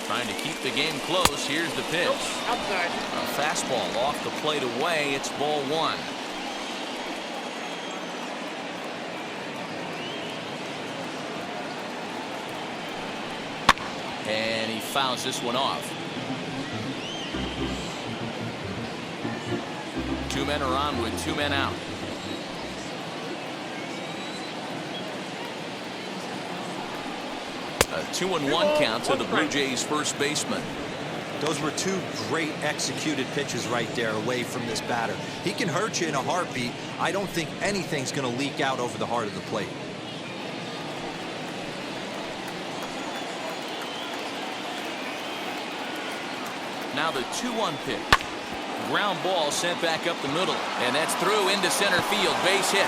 Trying to keep the game close. Here's the pitch. Outside. A fastball off the plate away. It's ball one. And he fouls this one off. Two men are on with two men out. A 2-1 count to the Blue Jays first baseman. Those were two great executed pitches right there away from this batter. He can hurt you in a heartbeat. I don't think anything's going to leak out over the heart of the plate. Now the 2-1 pitch. Ground ball sent back up the middle, and that's through into center field. Base hit.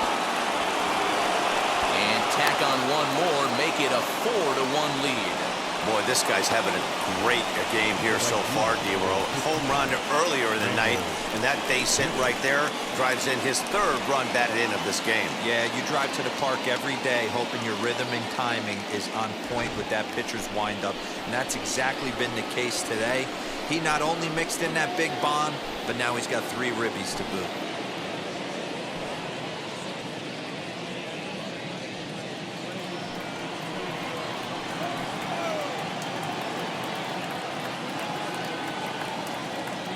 And tack on one more, make it a 4-1 lead. Boy, this guy's having a great game here so far, D-Row. Home run earlier in the night, and that base hit right there drives in his third run batted in of this game. Yeah, you drive to the park every day hoping your rhythm and timing is on point with that pitcher's windup, and that's exactly been the case today. He not only mixed in that big bomb, but now he's got 3 ribbies to boot.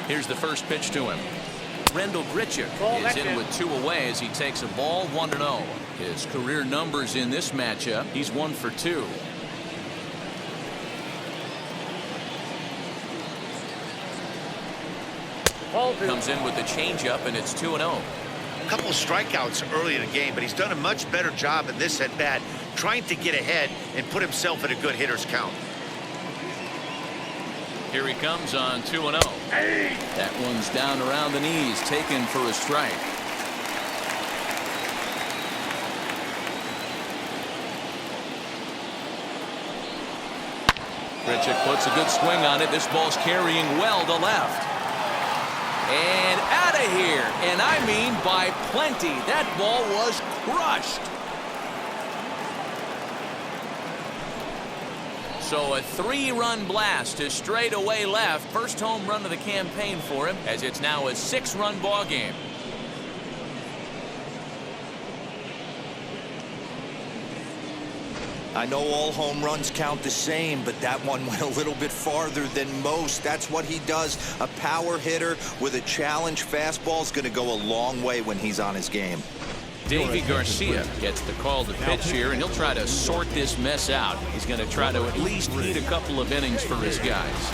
Here's the first pitch to him. Rendell Grichuk is in with 2 away as he takes a ball 1-0. His career numbers in this matchup, he's 1 for 2. Comes in with the changeup, and it's 2-0. A couple of strikeouts early in the game, but he's done a much better job in this at bat, trying to get ahead and put himself in a good hitter's count. Here he comes on 2-0. Hey. That one's down around the knees, taken for a strike. Grichuk puts a good swing on it. This ball's carrying well to left. And out of here. And I mean by plenty. That ball was crushed. So a 3-run blast to straightaway left. First home run of the campaign for him, as it's now a 6-run ball game. I know all home runs count the same, but that one went a little bit farther than most. That's what he does. A power hitter with a challenge fastball is going to go a long way when he's on his game. Davy Garcia gets the call to pitch here, and he'll try to sort this mess out. He's going to try to at least eat a couple of innings for his guys.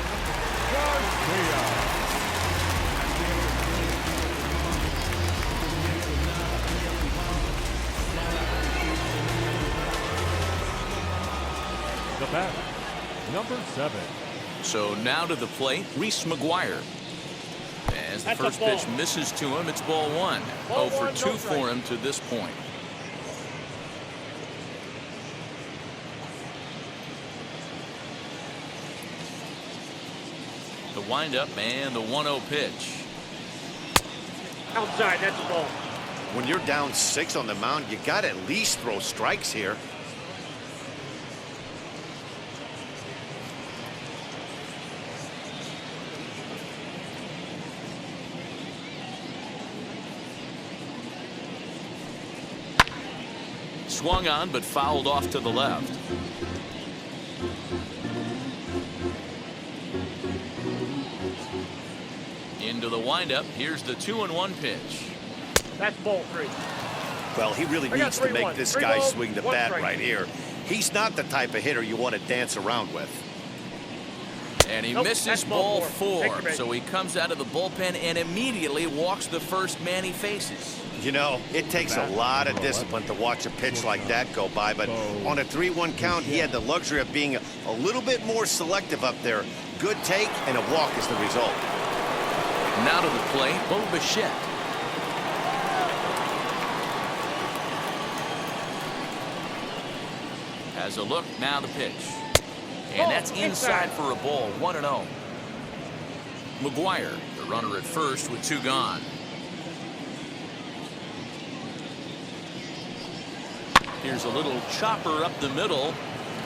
The batter, number 7. So now to the plate, Reese McGuire. As the first pitch misses to him, it's ball 1. 0 for 2 for him to this point. The windup and the 1-0 pitch. Outside, that's a ball. When you're down 6 on the mound, you got to at least throw strikes here. Swung on, but fouled off to the left. Into the windup. Here's the 2-1 pitch. That's ball 3. Well, he really needs to make this guy swing the bat right here. He's not the type of hitter you want to dance around with. And he misses ball 4. So he comes out of the bullpen and immediately walks the first man he faces. You know, it takes a lot of discipline to watch a pitch like that go by, but on a 3-1 count, he had the luxury of being a little bit more selective up there. Good take, and a walk is the result. Now to the plate, Bo Bichette. Has a look, now the pitch. And that's inside for a ball, 1-0. McGuire, the runner at first with 2 gone. Here's a little chopper up the middle,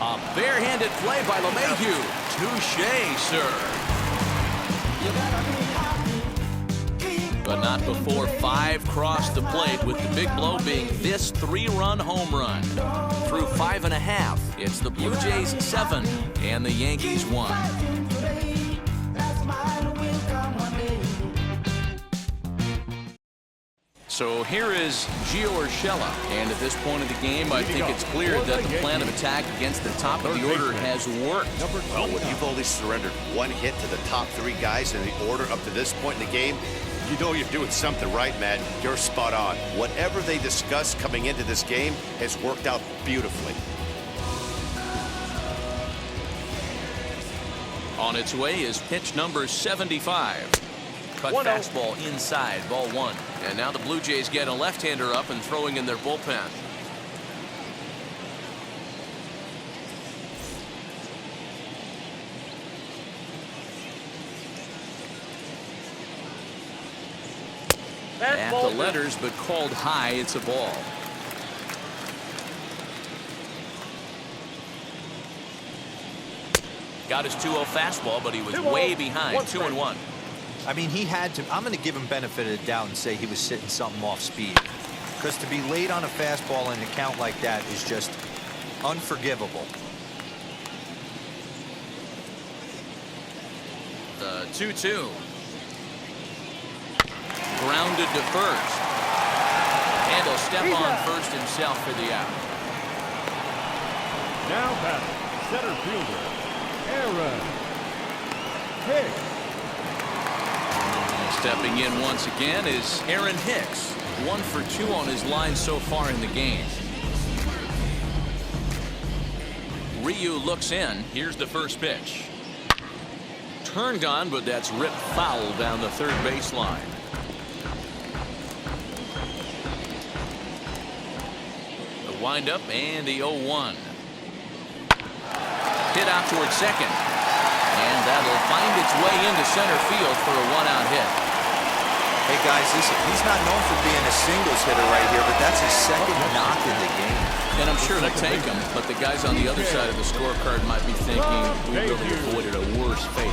A barehanded play by LeMahieu. Touche, sir. But not before 5 crossed the plate, with the big blow being this 3-run home run. Through 5.5, it's the Blue Jays 7 and the Yankees 1. So here is Gio Urshela, and at this point of the game, I think it's clear that the plan of attack against the top of the order has worked. Well, when you've only surrendered 1 hit to the top 3 guys in the order up to this point in the game, you know you're doing something right, Matt. You're spot on. Whatever they discussed coming into this game has worked out beautifully. On its way is pitch number 75. Cut 1-0. fastball inside, ball 1. And now the Blue Jays get a left-hander up and throwing in their bullpen. That's At ball the 2. letters, but called high. It's a ball. Got his 2-0 fastball, but he was 2-0. way behind. 1 2-1. I mean, he had to. I'm going to give him benefit of the doubt and say he was sitting something off speed. Because to be late on a fastball in a count like that is just unforgivable. The 2-2. Grounded to first. And he'll step on first himself for the out. Now batting, center fielder, Aaron Hicks. Stepping in once again is Aaron Hicks. 1 for 2 on his line so far in the game. Ryu looks in. Here's the first pitch. Turned on, but that's ripped foul down the third baseline. The windup and the 0-1. Hit out towards second. And that'll find its way into center field for a 1-out hit. Hey, guys, he's not known for being a singles hitter right here, but that's his second knock in the game. And I'm sure they'll take him, but the guys on the other side of the scorecard might be thinking we really avoided a worse fate.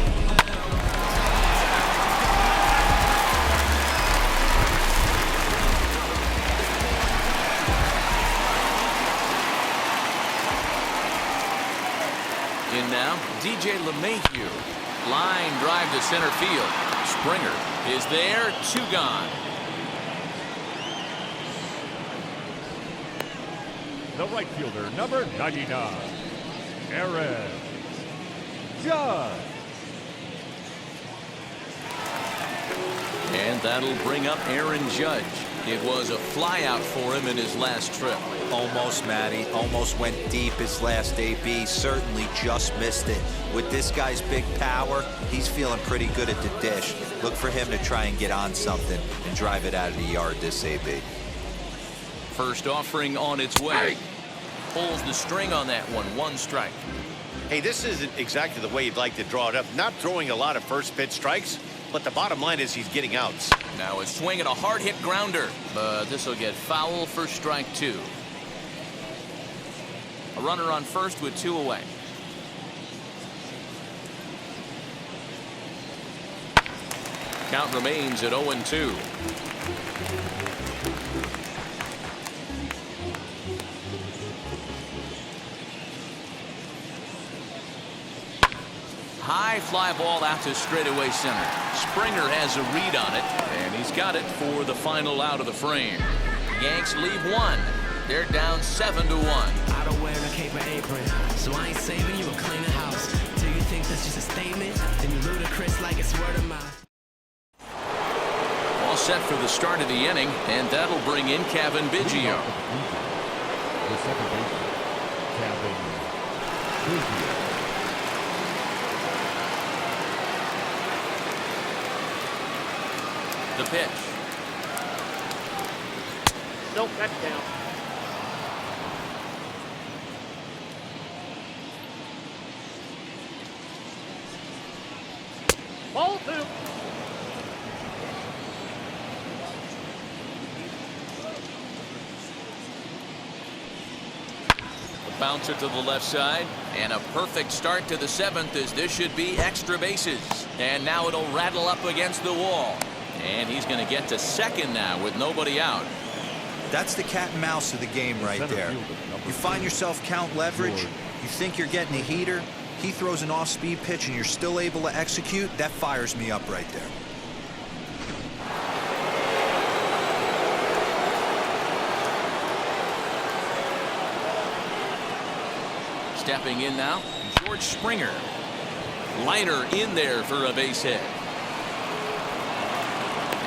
In now, DJ LeMahieu. Line drive to center field. Springer is there, 2 gone. The right fielder, number 99, Aaron Judge. And that'll bring up Aaron Judge. It was a flyout for him in his last trip. Almost, Matty. Almost went deep his last AB. Certainly just missed it. With this guy's big power, he's feeling pretty good at the dish. Look for him to try and get on something and drive it out of the yard this AB. First offering on its way. Pulls the string on that one. 1 strike. Hey, this isn't exactly the way you'd like to draw it up. Not throwing a lot of first pitch strikes, but the bottom line is he's getting outs. Now a swing and a hard hit grounder, but this will get foul for strike 2. A runner on first with 2 away. Count remains at 0-2. High fly ball out to straightaway center. Springer has a read on it, and he's got it for the final out of the frame. Yanks leave 1. They're down 7-1. I don't wear a cape or apron, so I ain't saving you a cleaner house. Do you think that's just a statement? Then you're ludicrous like it's word of mouth. All set for the start of the inning, and that'll bring in Kevin Biggio. The second baseman, Kevin Biggio. The pitch. Nope, that's down. Ball 2. bouncer to the left side, and a perfect start to the 7th, as this should be extra bases. And now it'll rattle up against the wall, and he's going to get to second now with nobody out. That's the cat and mouse of the game right there. You find yourself count leverage, you think you're getting a heater, he throws an off-speed pitch and you're still able to execute. That fires me up right there. Stepping in now, George Springer. Liner in there for a base hit.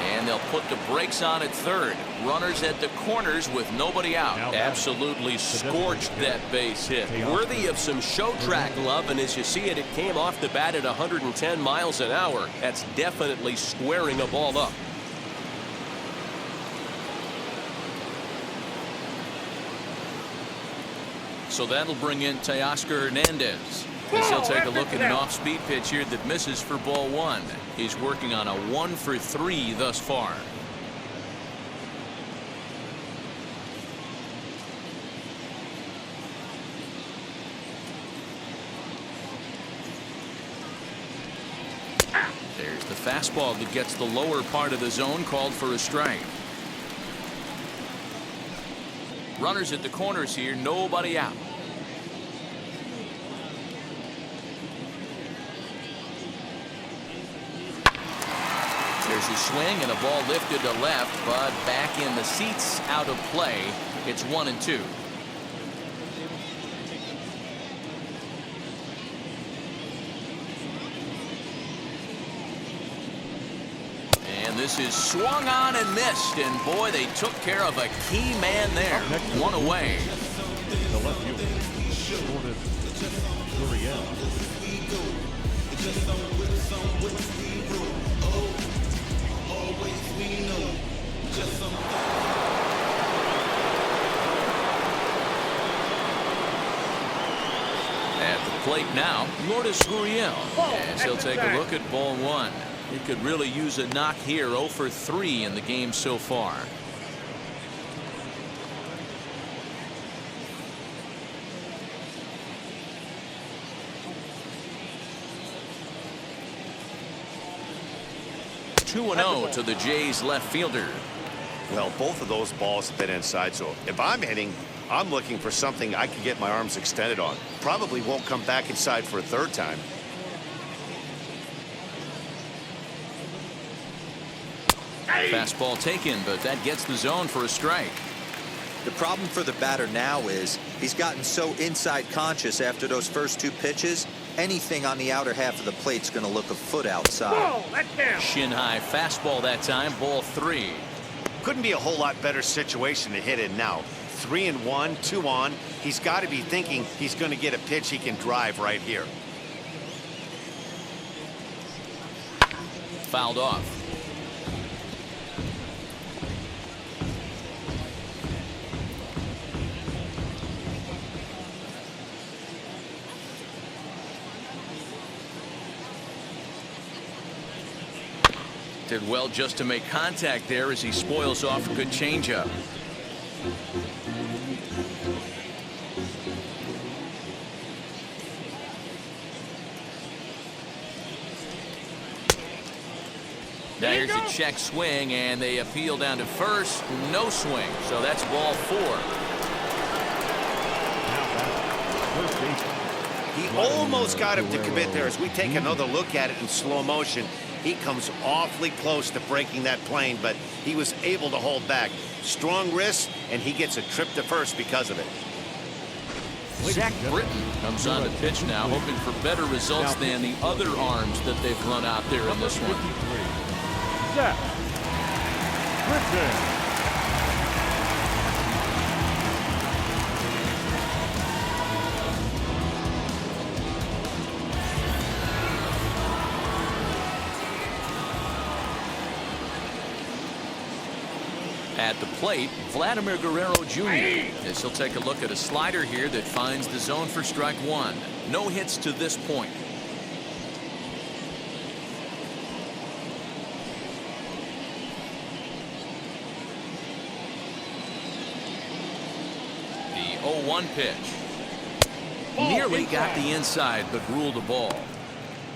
And they'll put the brakes on at third. Runners at the corners with nobody out. Absolutely scorched that base hit. Worthy of some show track love, and as you see it, it came off the bat at 110 miles an hour. That's definitely squaring a ball up. So that'll bring in Teoscar Hernandez, as he'll take a look at an off-speed pitch here that misses for ball 1. He's working on a 1 for 3 thus far. There's the fastball that gets the lower part of the zone, called for a strike. Runners at the corners here, nobody out. There's a swing and a ball lifted to left, but back in the seats, out of play. It's 1-2. And this is swung on and missed, and boy, they took care of a key man there. One away. The left fielder, Lourdes Gurriel. At the plate now, Lourdes Gurriel, as he'll take a look at ball 1. He could really use a knock here. 0 for 3 in the game so far. Two and 0 to the Jays left fielder. Well, both of those balls have been inside, so if I'm hitting, I'm looking for something I can get my arms extended on. Probably won't come back inside for a third time. Fastball taken, but that gets the zone for a strike. The problem for the batter now is he's gotten so inside conscious after those first 2 pitches. Anything on the outer half of the plate's going to look a foot outside. Whoa, that's down. Shin high fastball that time, ball 3. Couldn't be a whole lot better situation to hit in now. 3-1, 2 on. He's got to be thinking he's going to get a pitch he can drive right here. Fouled off. Did well just to make contact there as he spoils off a good changeup. There's a check swing, and they appeal down to first. No swing, so that's ball 4. He almost got him to commit there. As we take another look at it in slow motion, he comes awfully close to breaking that plane, but he was able to hold back. Strong wrist, and he gets a trip to first because of it. Zach Britton comes on to pitch now, hoping for better results than the other arms that they've run out there in this one. Zach Britton. At the plate, Vladimir Guerrero Jr. As he'll take a look at a slider here that finds the zone for strike 1. No hits to this point. The 0-1 pitch. Nearly got the inside, but ruled a ball.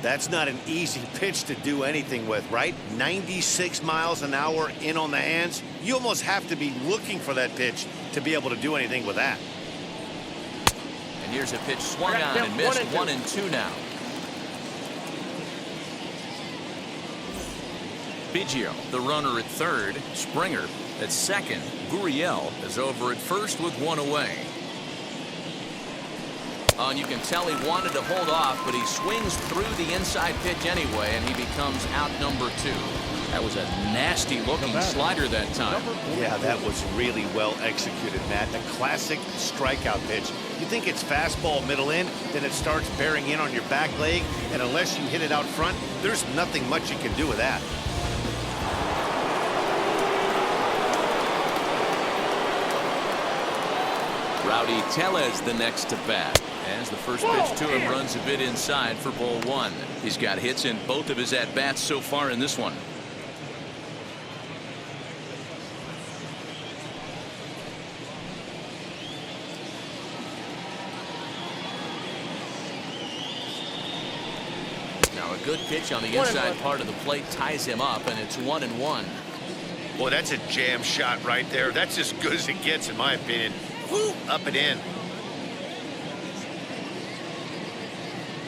That's not an easy pitch to do anything with, right? 96 miles an hour in on the hands. You almost have to be looking for that pitch to be able to do anything with that. And here's a pitch swung on and missed. 1-2 now. Biggio, the runner at third. Springer at second. Gurriel is over at first with one away. Oh, and you can tell he wanted to hold off, but he swings through the inside pitch anyway, and he becomes out number 2. That was a nasty-looking slider that time. Yeah, that was really well executed, Matt. The classic strikeout pitch. You think it's fastball middle in, then it starts bearing in on your back leg, and unless you hit it out front, there's nothing much you can do with that. Rowdy Tellez the next to bat. As the first pitch to him runs a bit inside for ball 1. He's got hits in both of his at-bats so far in this one. Now a good pitch on the inside part of the plate ties him up, and it's 1-1. Boy, that's a jam shot right there. That's as good as it gets, in my opinion. Woo, up and in.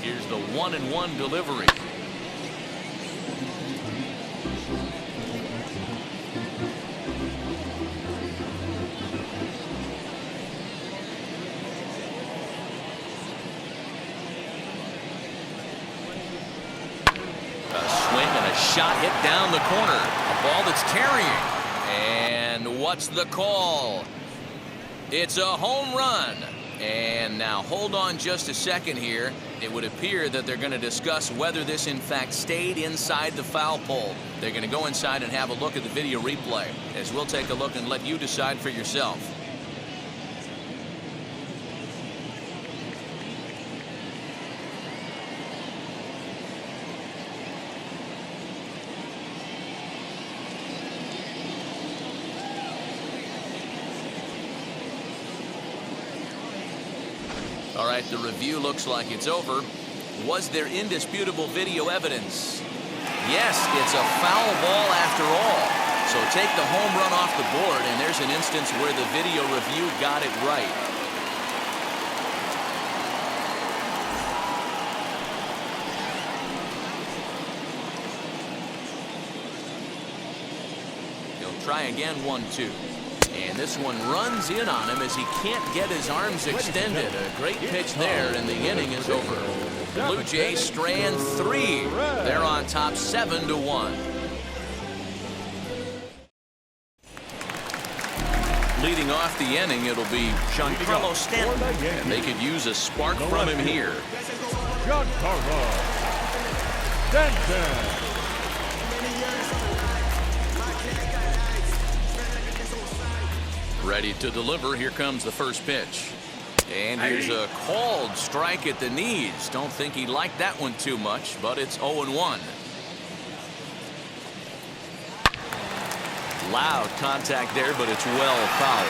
Here's the 1-1 delivery. A swing and a shot hit down the corner. A ball that's carrying. And what's the call? It's a home run. And now hold on just a second here. It would appear that they're going to discuss whether this in fact stayed inside the foul pole. They're going to go inside and have a look at the video replay, as we'll take a look and let you decide for yourself. All right, the review looks like it's over. Was there indisputable video evidence? Yes, it's a foul ball after all. So take the home run off the board, and there's an instance where the video review got it right. He'll try again, 1-2. And this one runs in on him as he can't get his arms extended. A great pitch there, and the inning is over. Blue Jays strand 3. They're on top 7-1. Leading off the inning, it'll be Giancarlo Stanton. And they could use a spark from him here. Giancarlo Stanton. Ready to deliver. Here comes the first pitch. And here's a called strike at the knees. Don't think he liked that one too much, but it's 0-1. Loud contact there, but it's well fouled.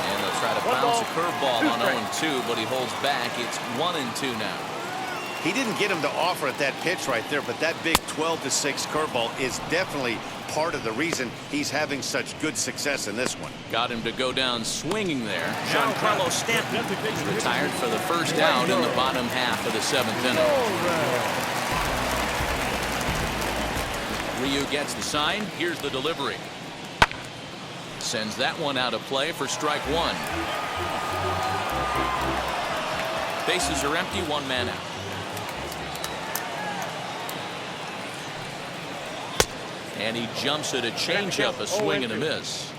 And they'll try to bounce a curveball on 0-2, but he holds back. It's 1-2 now. He didn't get him to offer at that pitch right there, but that big 12-6 curveball is definitely part of the reason he's having such good success in this one. Got him to go down swinging there. Giancarlo Stanton is retired for the first out in the bottom half of the 7th inning. Ryu gets the sign. Here's the delivery. Sends that one out of play for strike 1. Bases are empty, 1 man out. And he jumps at a changeup, a swing and a miss.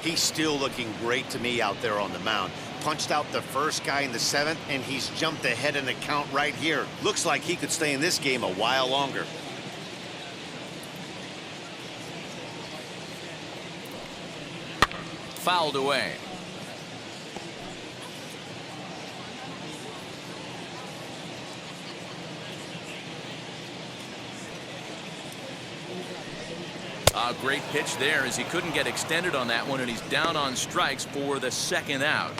He's still looking great to me out there on the mound. Punched out the first guy in the 7th, and he's jumped ahead in the count right here. Looks like he could stay in this game a while longer. Fouled away. A great pitch there as he couldn't get extended on that one, and he's down on strikes for the second out.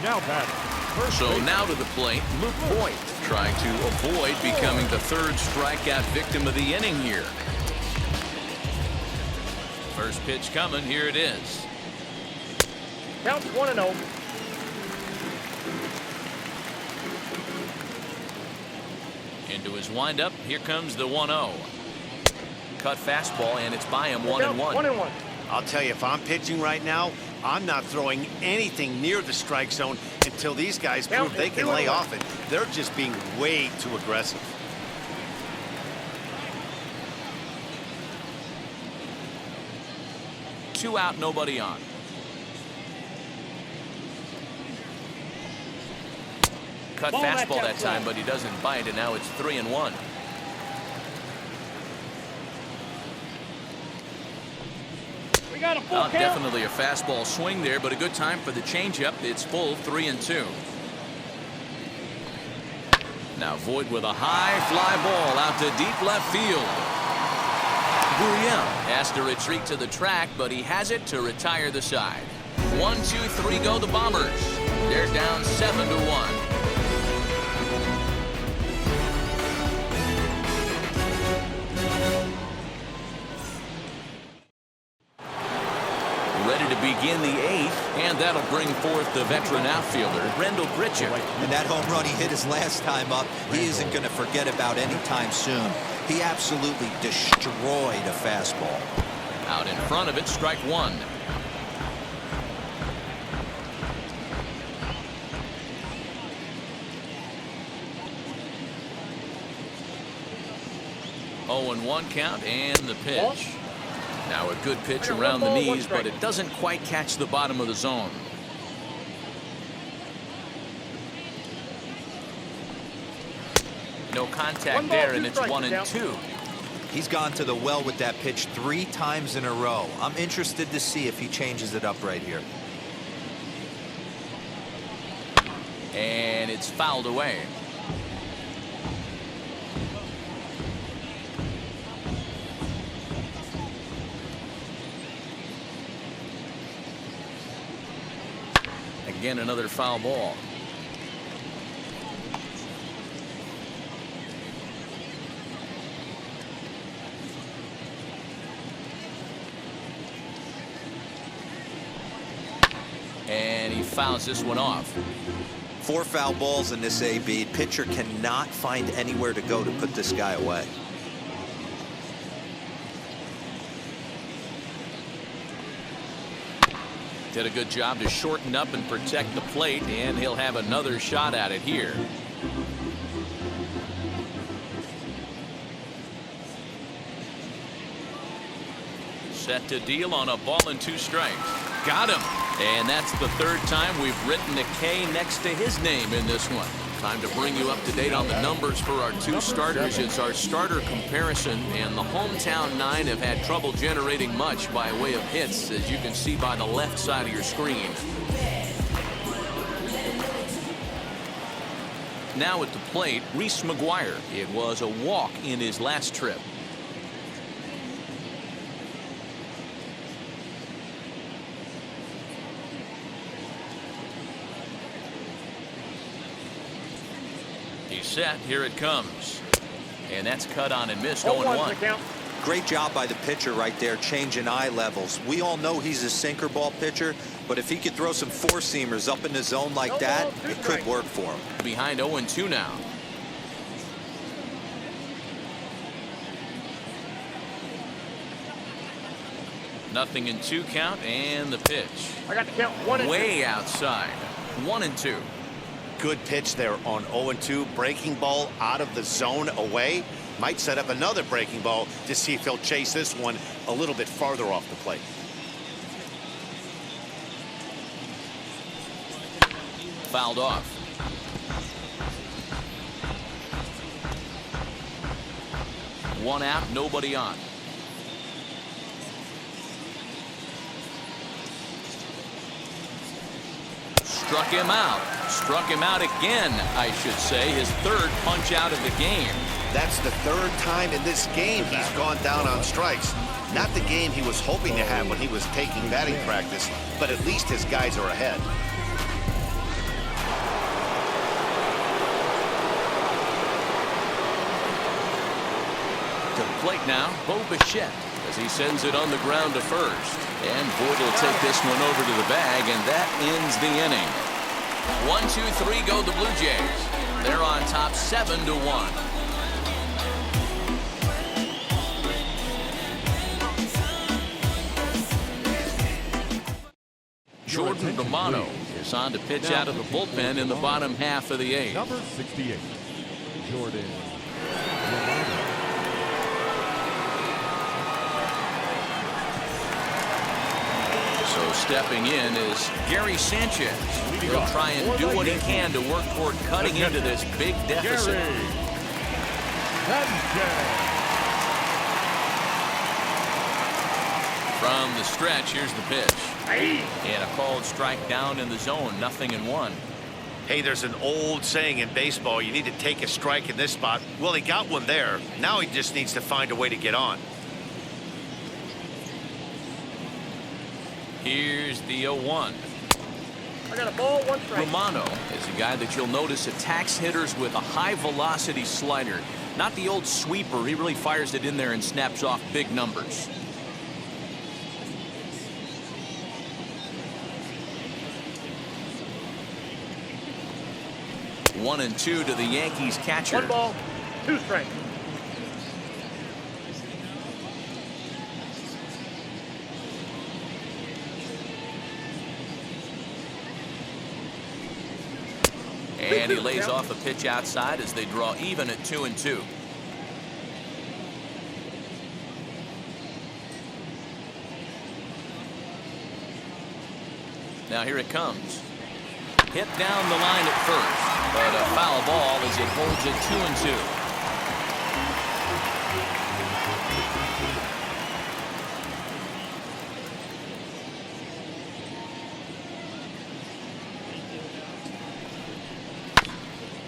Now batting. First So base. now to the plate, Luke Voigt, trying to avoid becoming the third strikeout victim of the inning here. First pitch coming, here it is. Count 1-0. Into his windup, here comes the 1-0. Cut fastball, and it's by him 1-1. 1-1. I'll tell you, if I'm pitching right now, I'm not throwing anything near the strike zone until these guys prove they can lay off it. They're just being way too aggressive. Two out, nobody on. Cut Ball back fastball that outside. time, but he doesn't bite, and now it's 3-1. We got a full count. Definitely a fastball swing there, but a good time for the changeup. It's full 3-2. Now Voigt with a high fly ball out to deep left field. Gurriel has to retreat to the track, but he has it to retire the side. 1, 2, 3 go the Bombers. They're down 7-1. Ready to begin the 8th, and that'll bring forth the veteran outfielder, Rendell Grichuk. And that home run he hit his last time up, he isn't going to forget about anytime soon. He absolutely destroyed a fastball. Out in front of it, strike one. Oh, and 1 count, and the pitch. Now a good pitch around the knees, but it doesn't quite catch the bottom of the zone. No contact there, and it's 1-2. He's gone to the well with that pitch 3 times in a row. I'm interested to see if he changes it up right here. And it's fouled away. Again, another foul ball. And he fouls this one off. 4 foul balls in this AB. Pitcher cannot find anywhere to go to put this guy away. Did a good job to shorten up and protect the plate, and he'll have another shot at it here. Set to deal on a ball and 2 strikes. Got him. And that's the 3rd time we've written a K next to his name in this one. Time to bring you up to date on the numbers for our 2 starters. It's our starter comparison, and the hometown 9 have had trouble generating much by way of hits, as you can see by the left side of your screen. Now at the plate, Reese McGuire. It was a walk in his last trip. He's set. Here it comes. And that's cut on and missed. 0-1. Great job by the pitcher right there, changing eye levels. We all know he's a sinker ball pitcher, but if he could throw some 4-seamers up in the zone like that, it could work for him. Behind 0-2 now. Nothing in 2 count, and the pitch. I got the count 1-2. Way outside. 1-2. Good pitch there on 0-2. Breaking ball out of the zone away. Might set up another breaking ball to see if he'll chase this one a little bit farther off the plate. Fouled off. One out, nobody on. Struck him out. Struck him out again, I should say. His 3rd punch out of the game. That's the third time in this game he's gone down on strikes. Not the game he was hoping to have when he was taking batting practice, but at least his guys are ahead. To the plate now, Bo Bichette, as he sends it on the ground to first. And Boyd will take this one over to the bag, and that ends the inning. 1-2-3 go the Blue Jays. They're on top 7-1. Jordan Romano is on to pitch out of the bullpen in the bottom half of the eighth. Number 68, Jordan Romano. So stepping in is Gary Sanchez. He'll try and do what he can to work toward cutting into this big deficit. Gary Sanchez. From the stretch, here's the pitch. And a called strike down in the zone, 0-1. Hey, there's an old saying in baseball, you need to take a strike in this spot. Well, he got one there. Now he just needs to find a way to get on. Here's the 0-1. I got a ball, 1 strike. Romano is a guy that you'll notice attacks hitters with a high velocity slider. Not the old sweeper. He really fires it in there and snaps off big numbers. 1-2 to the Yankees catcher. 1 ball, 2 strikes. And he lays off a pitch outside as they draw even at 2-2. Now here it comes. Hit down the line at first, but a foul ball as it holds it 2-2.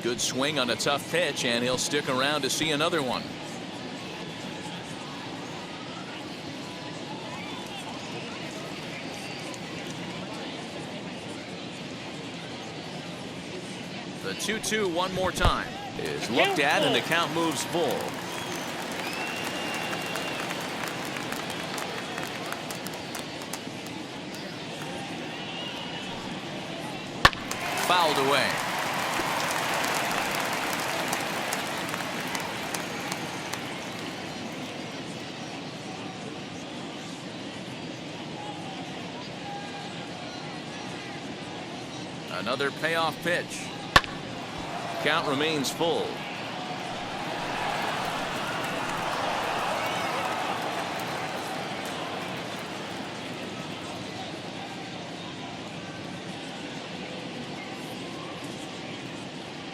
Good swing on a tough pitch, and he'll stick around to see another one. The 2-2 one more time is looked at, and the count moves full. Fouled away. Another payoff pitch. Count remains full.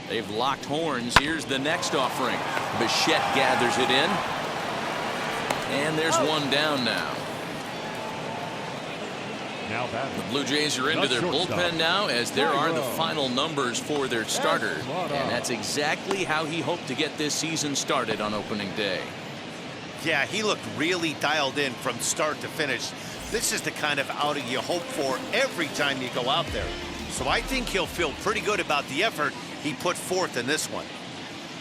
They've locked horns. Here's the next offering. Bichette gathers it in. And there's one down now. The Blue Jays are into their bullpen now, as there are the final numbers for their starter. And that's exactly how he hoped to get this season started on opening day. Yeah, he looked really dialed in from start to finish. This is the kind of outing you hope for every time you go out there. So I think he'll feel pretty good about the effort he put forth in this one.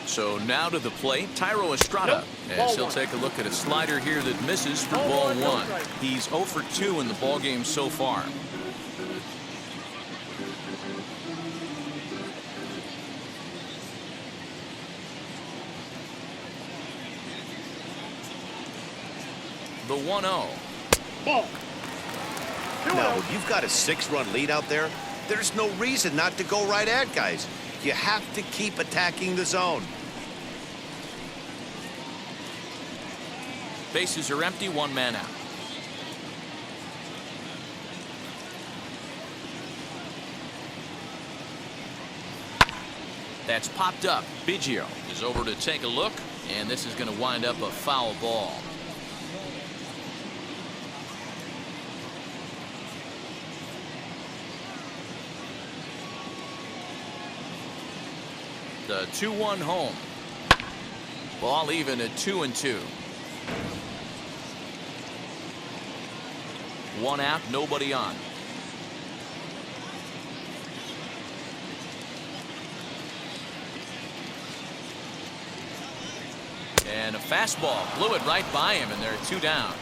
So now to the plate, Tyro Estrada, as he'll take a look at a slider here that misses for ball 1. He's 0 for 2 in the ballgame so far. The 1-0. Ball. Now, when you've got a 6-run lead out there, there's no reason not to go right at guys. You have to keep attacking the zone. Bases are empty, 1 man out. That's popped up. Biggio is over to take a look, and this is going to wind up a foul ball. The 2-1 home. Ball even at 2-2. One out, nobody on. And a fastball blew it right by him, and they're 2 down.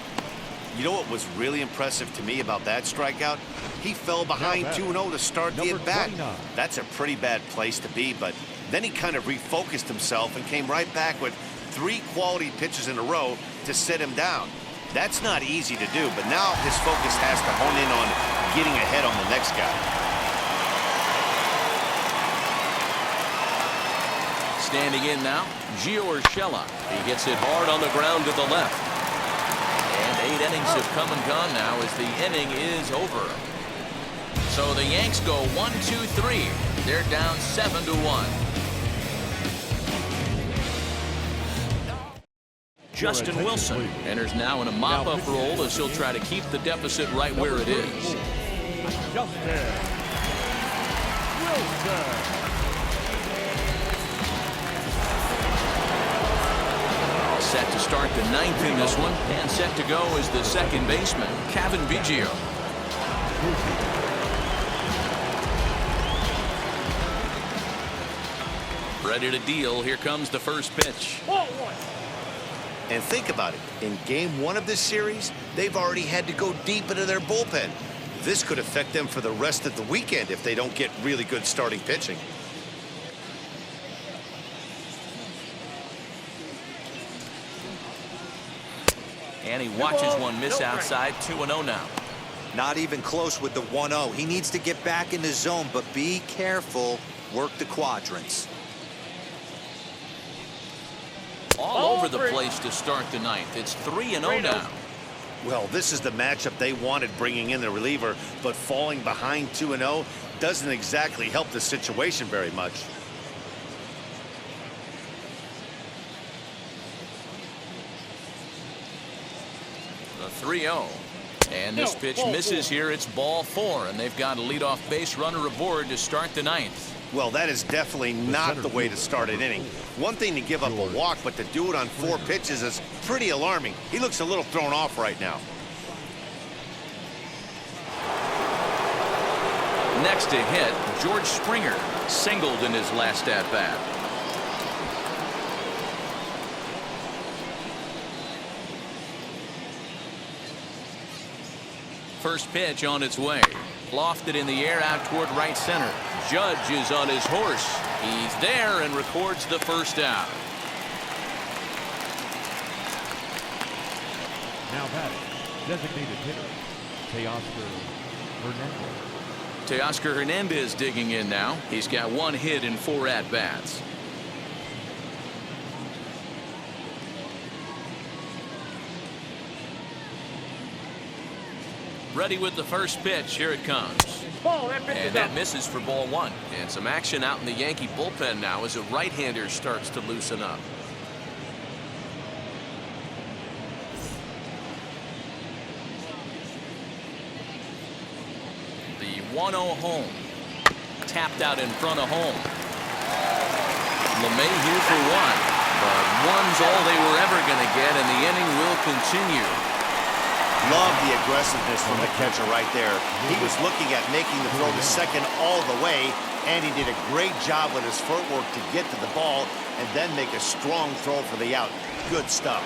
You know what was really impressive to me about that strikeout? He fell behind 2-0 to start the at-bat. That's a pretty bad place to be, but then he kind of refocused himself and came right back with 3 quality pitches in a row to sit him down. That's not easy to do, but now his focus has to hone in on getting ahead on the next guy. Standing in now, Gio Urshela. He hits it hard on the ground to the left. And 8 innings have come and gone now as the inning is over. So the Yanks go 1-2-3. They're down 7-1. Justin Wilson enters now in a mop-up role as he'll try to keep the deficit right where it is. Justin Wilson. Set to start the 9th in this one, and set to go is the second baseman, Cavan Biggio. Ready to deal. Here comes the first pitch. Ball 1. And think about it. In game 1 of this series, they've already had to go deep into their bullpen. This could affect them for the rest of the weekend if they don't get really good starting pitching. And he watches one miss outside. 2-0 now. Not even close with the 1-0. He needs to get back in the zone, but be careful. Work the quadrants. All over the place to start the 9th. It's 3-0 now. Well, this is the matchup they wanted, bringing in the reliever, but falling behind 2-0 doesn't exactly help the situation very much. The 3-0. And this pitch misses here. It's ball 4, and they've got a leadoff base runner aboard to start the 9th. Well, that is definitely not the way to start an inning. One thing to give up a walk, but to do it on 4 pitches is pretty alarming. He looks a little thrown off right now. Next to hit, George Springer singled in his last at-bat. First pitch on its way. Lofted in the air out toward right center. Judge is on his horse. He's there and records the first out. Now batting, designated hitter, Teoscar Hernandez. Teoscar Hernandez digging in now. He's got 1 hit in 4 at-bats. Ready with the first pitch. Here it comes. Ball, that pitch And is that up. misses for ball 1. And some action out in the Yankee bullpen now as a right-hander starts to loosen up. The 1-0 home. Tapped out in front of home. LeMay here for 1. But 1's all they were ever going to get, and the inning will continue. Love the aggressiveness from the catcher right there. He was looking at making the throw to second all the way, and he did a great job with his footwork to get to the ball and then make a strong throw for the out. Good stuff.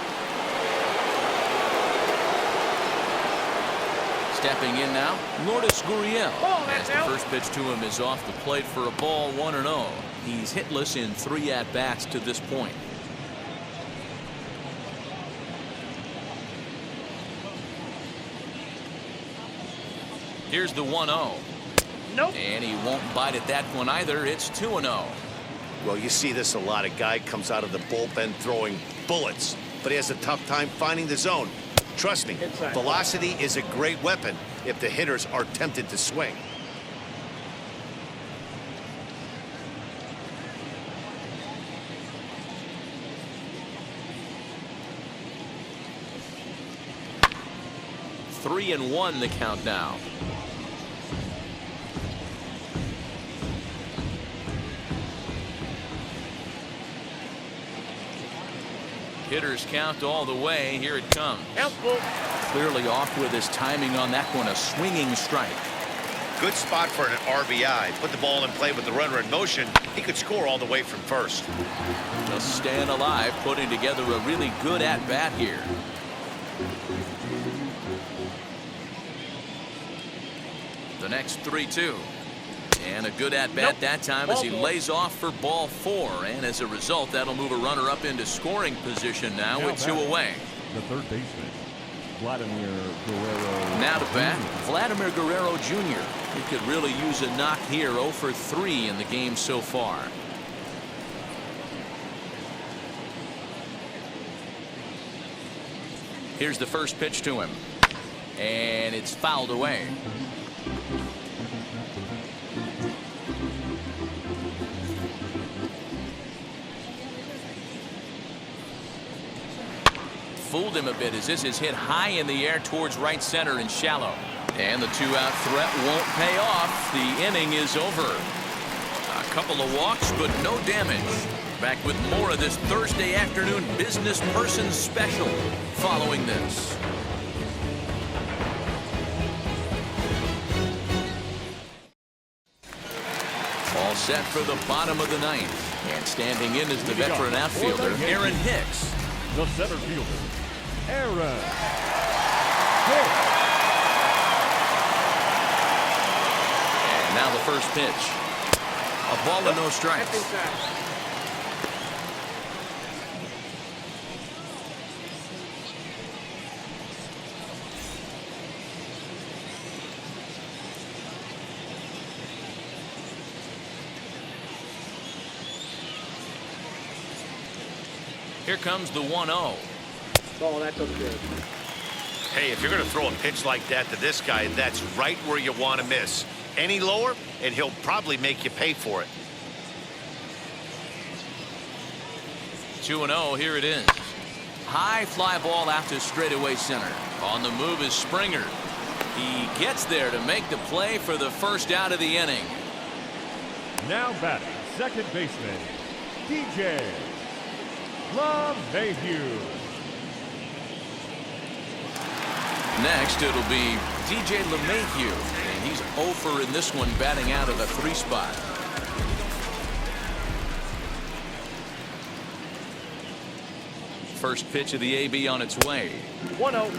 Stepping in now, Lourdes Gurriel. As the out. first pitch to him is off the plate for a ball, 1-0. He's hitless in 3 at-bats to this point. Here's the 1-0. Nope. And he won't bite at that one either. It's 2-0. Well, you see this a lot. A guy comes out of the bullpen throwing bullets, but he has a tough time finding the zone. Trust me, velocity is a great weapon if the hitters are tempted to swing. Three and 1 the count now. Hitters count all the way. Here it comes. Helpful. Clearly off with his timing on that one. A swinging strike. Good spot for an RBI. Put the ball in play with the runner in motion. He could score all the way from first. Just staying alive, putting together a really good at-bat here. The next 3-2. And a good at-bat that time as he lays off for ball 4. And as a result, that'll move a runner up into scoring position now with 2 away. The third baseman, Vladimir Guerrero. Now to bat, Vladimir Guerrero Jr. He could really use a knock here. 0 for 3 in the game so far. Here's the first pitch to him. And it's fouled away. Fooled him a bit as this is hit high in the air towards right center and shallow. And the 2-out threat won't pay off. The inning is over. A couple of walks, but no damage. Back with more of this Thursday afternoon business person special following this. All set for the bottom of the 9th. And standing in is the veteran outfielder, Aaron Hicks. The center fielder, Aaron Hicks. And now the first pitch. A ball and no strikes. Here comes the 1-0. Oh, that's okay. Hey, if you're going to throw a pitch like that to this guy, that's right where you want to miss. Any lower, and he'll probably make you pay for it. 2-0, here it is. High fly ball out to straightaway center. On the move is Springer. He gets there to make the play for the first out of the inning. Now batting, second baseman, DJ LeMahieu. Next, it'll be DJ LeMahieu, and he's 0 for in this one, batting out of the 3 spot. First pitch of the AB on its way. 1-0.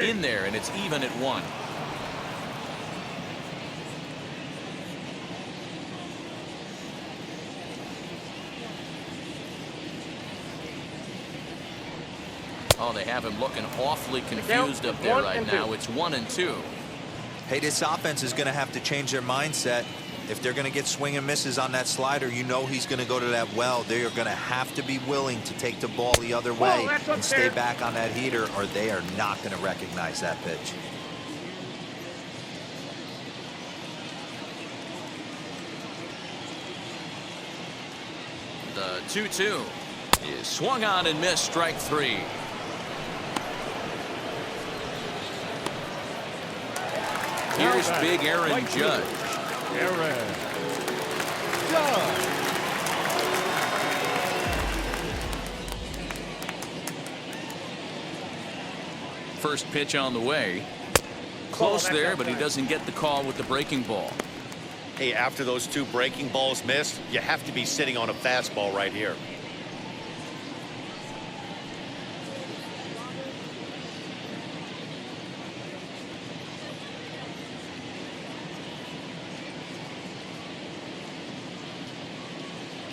In there, and it's even at 1. Oh, they have him looking awfully confused up there right now. It's 1-2. Hey, this offense is going to have to change their mindset. If they're going to get swing and misses on that slider, you know he's going to go to that well. They are going to have to be willing to take the ball the other way and stay back on that heater, or they are not going to recognize that pitch. The 2-2 is swung on and missed, strike 3. Here's big Aaron Judge. Aaron Judge. First pitch on the way. Close there, but he doesn't get the call with the breaking ball. Hey, after those 2 breaking balls missed, you have to be sitting on a fastball right here.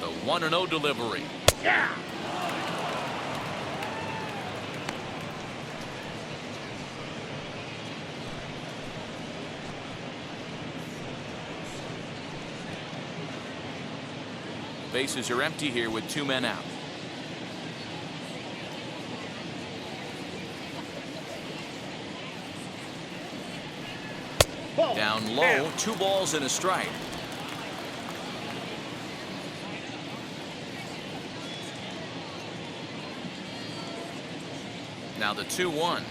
The 1-0 delivery. Yeah. Bases are empty here with 2 men out. Down low, 2 balls and a strike. Now the 2-1.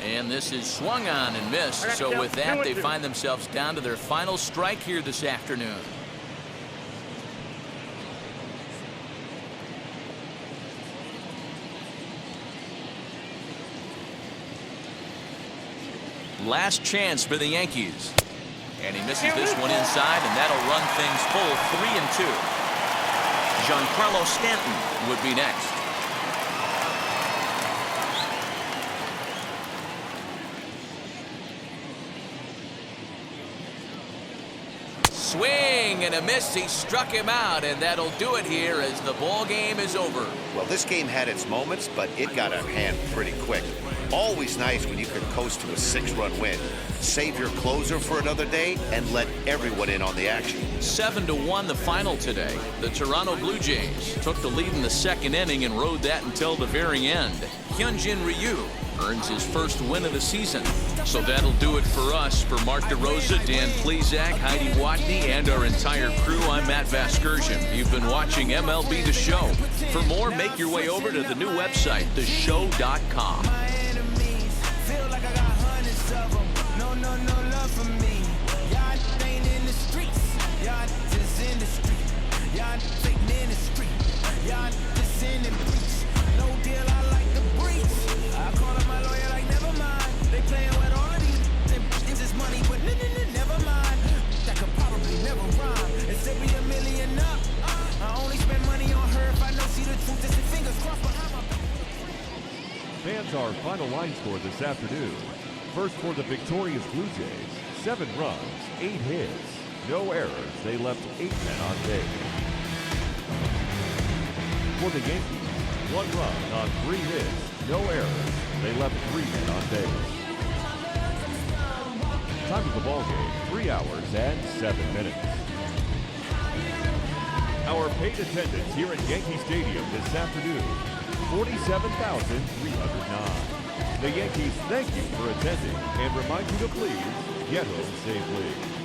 And this is swung on and missed. So with that, they find themselves down to their final strike here this afternoon. Last chance for the Yankees. And he misses this one inside, and that'll run things full 3-2. Giancarlo Stanton would be next. Swing and a miss. He struck him out, and that'll do it here as the ball game is over. Well, this game had its moments, but it got out of hand pretty quick. Always nice when you can coast to a 6-run win. Save your closer for another day and let everyone in on the action. 7-1 the final today. The Toronto Blue Jays took the lead in the second inning and rode that until the very end. Hyunjin Ryu earns his first win of the season. So that'll do it for us. For Mark DeRosa, Dan Plesac, Heidi Watney, and our entire crew, I'm Matt Vasgersian. You've been watching MLB The Show. For more, make your way over to the new website, theshow.com. Fans, our final line score this afternoon. First for the victorious Blue Jays, 7 runs, 8 hits, no errors. They left 8 men on base. For the Yankees, 1 run on 3 hits, no errors. They left 3 men on base. Time of the ball game, 3 hours and 7 minutes. Our paid attendance here at Yankee Stadium this afternoon, 47,309. The Yankees thank you for attending and remind you to please get home safely.